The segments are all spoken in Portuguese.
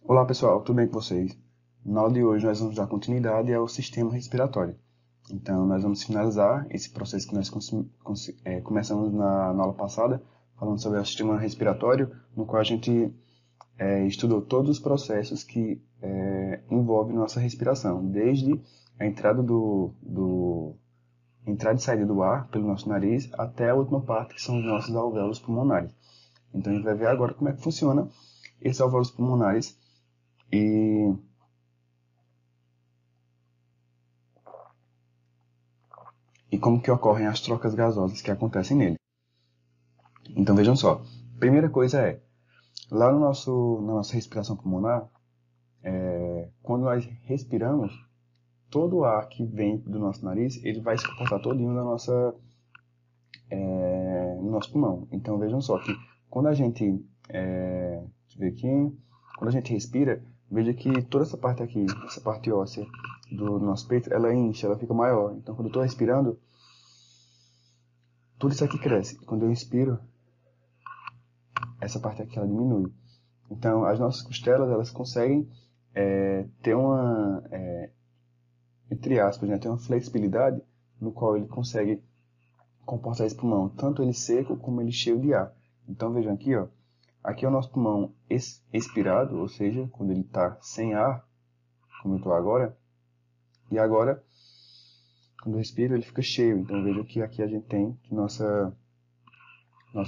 Olá pessoal, tudo bem com vocês? Na aula de hoje nós vamos dar continuidade ao sistema respiratório. Então nós vamos finalizar esse processo que nós começamos na aula passada, falando sobre o sistema respiratório, no qual a gente estudou todos os processos que envolvem nossa respiração, desde a entrada e saída do ar pelo nosso nariz até a última parte, que são os nossos alvéolos pulmonares. Então a gente vai ver agora como é que funciona esses alvéolos pulmonares e como que ocorrem as trocas gasosas que acontecem nele. Então vejam só, primeira coisa lá no na nossa respiração pulmonar, quando nós respiramos, todo o ar que vem do nosso nariz, ele vai se comportar todinho no nosso pulmão. Então vejam só que quando a gente, deixa eu ver aqui, quando a gente respira, veja que toda essa parte aqui, essa parte óssea do nosso peito, ela enche, ela fica maior. Então quando eu estou respirando, tudo isso aqui cresce. E quando eu inspiro, essa parte aqui ela diminui. Então, as nossas costelas elas conseguem ter entre aspas, né, ter uma flexibilidade no qual ele consegue comportar esse pulmão, tanto ele seco como ele cheio de ar. Então, vejam aqui, ó, aqui é o nosso pulmão expirado, ou seja, quando ele está sem ar, como eu estou agora, e agora, quando eu respiro, ele fica cheio. Então, vejam que aqui a gente tem que nossas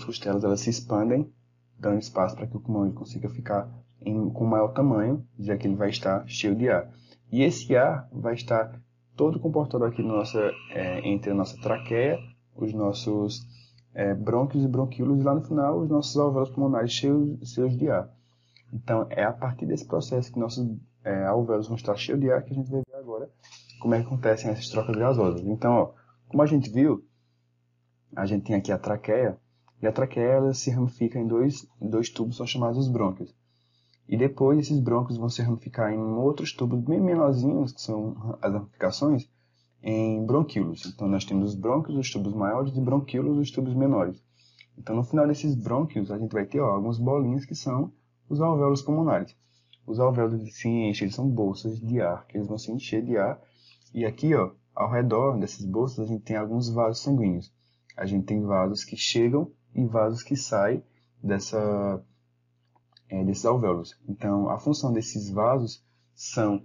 costelas elas se expandem, dando espaço para que o pulmão ele consiga ficar com maior tamanho, já que ele vai estar cheio de ar. E esse ar vai estar todo comportado aqui entre a nossa traqueia, os nossos brônquios e bronquíolos, e lá no final os nossos alvéolos pulmonares cheios de ar. Então é a partir desse processo que nossos alvéolos vão estar cheios de ar que a gente vai ver agora como é que acontecem essas trocas gasosas. Então, ó, como a gente viu, a gente tem aqui a traqueia, e a traqueia ela se ramifica em dois tubos, são chamados os brônquios. E depois esses brônquios vão se ramificar em outros tubos bem menorzinhos, que são as ramificações, em bronquíolos. Então nós temos os brônquios, os tubos maiores, e bronquíolos, os tubos menores. Então no final desses brônquios a gente vai ter algumas bolinhas que são os alvéolos pulmonares. Os alvéolos se enchem, eles são bolsas de ar, que eles vão se encher de ar. E aqui, ó, ao redor dessas bolsas a gente tem alguns vasos sanguíneos. A gente tem vasos que chegam e vasos que saem desses alvéolos. Então, a função desses vasos são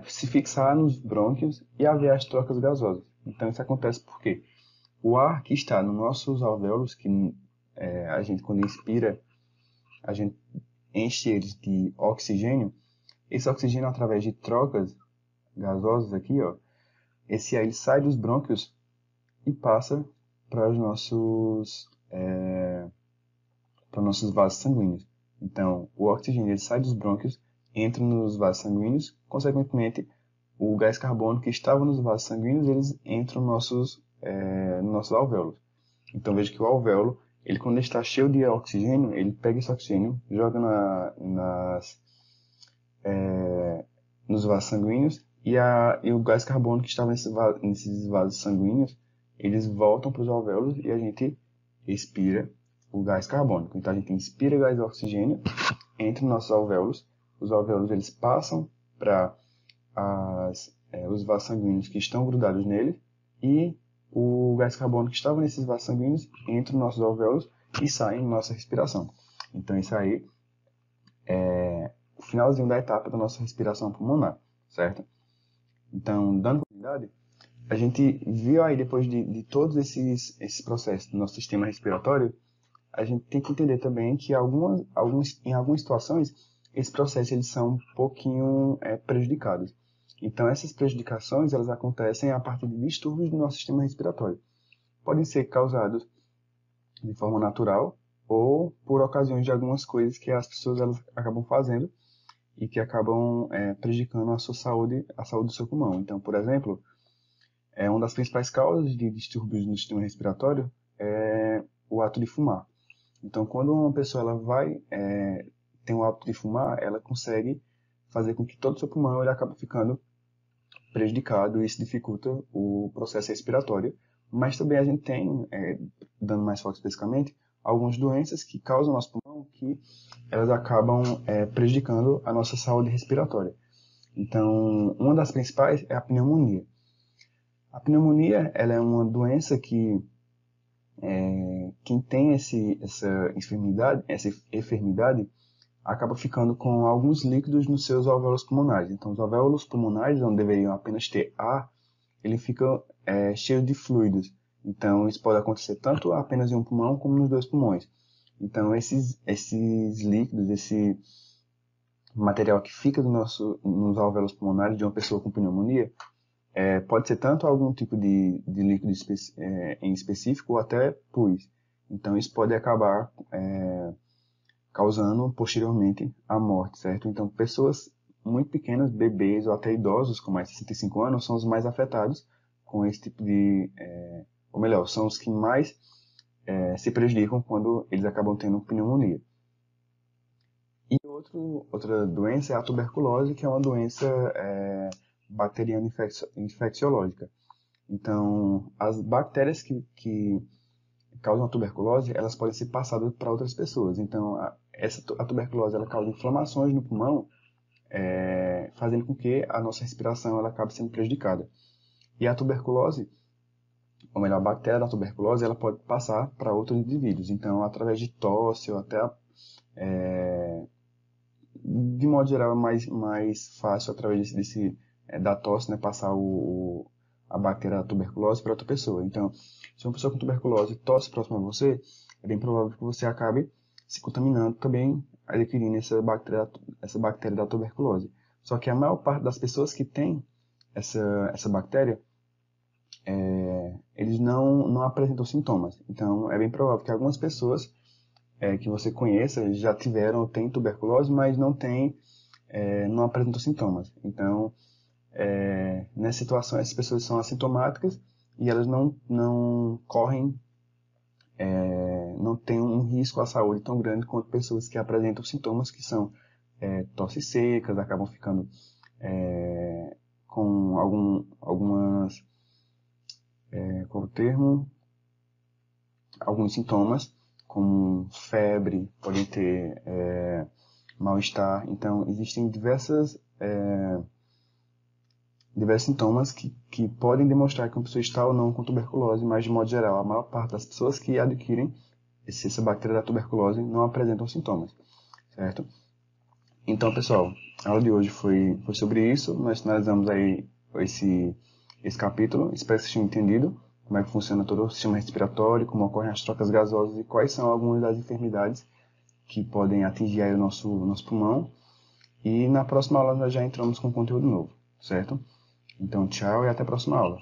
se fixar nos brônquios e haver as trocas gasosas. Então, isso acontece porque o ar que está nos nossos alvéolos, que a gente, quando inspira, a gente enche eles de oxigênio. Esse oxigênio, através de trocas gasosas aqui, ó, esse ar ele sai dos brônquios e passa para os nossos vasos sanguíneos. Então, o oxigênio ele sai dos brônquios, entra nos vasos sanguíneos, consequentemente, o gás carbônico que estava nos vasos sanguíneos, eles entram nos nossos alvéolos. Então, veja que o alvéolo, ele quando ele está cheio de oxigênio, ele pega esse oxigênio, joga nos vasos sanguíneos, e o gás carbônico que estava nesses vasos sanguíneos, eles voltam para os alvéolos e a gente expira o gás carbônico. Então a gente inspira gás de oxigênio entre nossos alvéolos. Os alvéolos eles passam para os vasos sanguíneos que estão grudados nele e o gás carbônico que estava nesses vasos sanguíneos entra nos nossos alvéolos e sai em nossa respiração. Então isso aí é o finalzinho da etapa da nossa respiração pulmonar, certo? Então, dando continuidade, a gente viu aí depois de todos esses processos do nosso sistema respiratório, a gente tem que entender também que em algumas situações, esses processos eles são um pouquinho prejudicados. Então, essas prejudicações elas acontecem a partir de distúrbios do nosso sistema respiratório. Podem ser causados de forma natural ou por ocasiões de algumas coisas que as pessoas elas acabam fazendo e que acabam prejudicando a sua saúde, a saúde do seu pulmão. Então, por exemplo, uma das principais causas de distúrbios no sistema respiratório é o ato de fumar. Então, quando uma pessoa tem o hábito de fumar, ela consegue fazer com que todo o seu pulmão ele acabe ficando prejudicado e isso dificulta o processo respiratório. Mas também a gente tem, dando mais foco especificamente, algumas doenças que causam nosso pulmão que elas acabam prejudicando a nossa saúde respiratória. Então, uma das principais é a pneumonia. A pneumonia, ela é uma doença que quem tem essa enfermidade acaba ficando com alguns líquidos nos seus alvéolos pulmonares. Então, os alvéolos pulmonares, onde deveriam apenas ter ar, ele fica cheio de fluidos. Então, isso pode acontecer tanto apenas em um pulmão como nos dois pulmões. Então, esses líquidos, esse material que fica nos alvéolos pulmonares de uma pessoa com pneumonia, pode ser tanto algum tipo de líquido em específico ou até pus. Então, isso pode acabar causando posteriormente a morte, certo? Então, pessoas muito pequenas, bebês ou até idosos com mais de 65 anos, são os mais afetados com esse tipo ou melhor, são os que mais se prejudicam quando eles acabam tendo pneumonia. E outra doença é a tuberculose, que é uma doença bacteriana infecciológica. Então, as bactérias que causam a tuberculose, elas podem ser passadas para outras pessoas. Então, a tuberculose ela causa inflamações no pulmão, fazendo com que a nossa respiração ela acabe sendo prejudicada. E a tuberculose, ou melhor, a bactéria da tuberculose, ela pode passar para outros indivíduos. Então, através de tosse ou até, de modo geral, é mais fácil através da tosse, né, passar a bactéria da tuberculose para outra pessoa. Então, se uma pessoa com tuberculose tosse próximo a você, é bem provável que você acabe se contaminando também, adquirindo essa bactéria da tuberculose. Só que a maior parte das pessoas que têm essa bactéria, eles não apresentam sintomas. Então, é bem provável que algumas pessoas que você conheça já tiveram ou têm tuberculose, mas não apresentam sintomas. Então, nessa situação, essas pessoas são assintomáticas e elas não correm, não têm um risco à saúde tão grande quanto pessoas que apresentam sintomas que são tosse secas, acabam ficando com algumas, qual é o termo? Alguns sintomas, como febre, podem ter mal-estar. Então, existem diversos sintomas que podem demonstrar que uma pessoa está ou não com tuberculose, mas, de modo geral, a maior parte das pessoas que adquirem essa bactéria da tuberculose não apresentam sintomas, certo? Então, pessoal, a aula de hoje foi sobre isso. Nós finalizamos aí esse capítulo. Espero que vocês tenham entendido como é que funciona todo o sistema respiratório, como ocorrem as trocas gasosas e quais são algumas das enfermidades que podem atingir aí o nosso pulmão. E na próxima aula nós já entramos com conteúdo novo, certo? Então, tchau e até a próxima aula.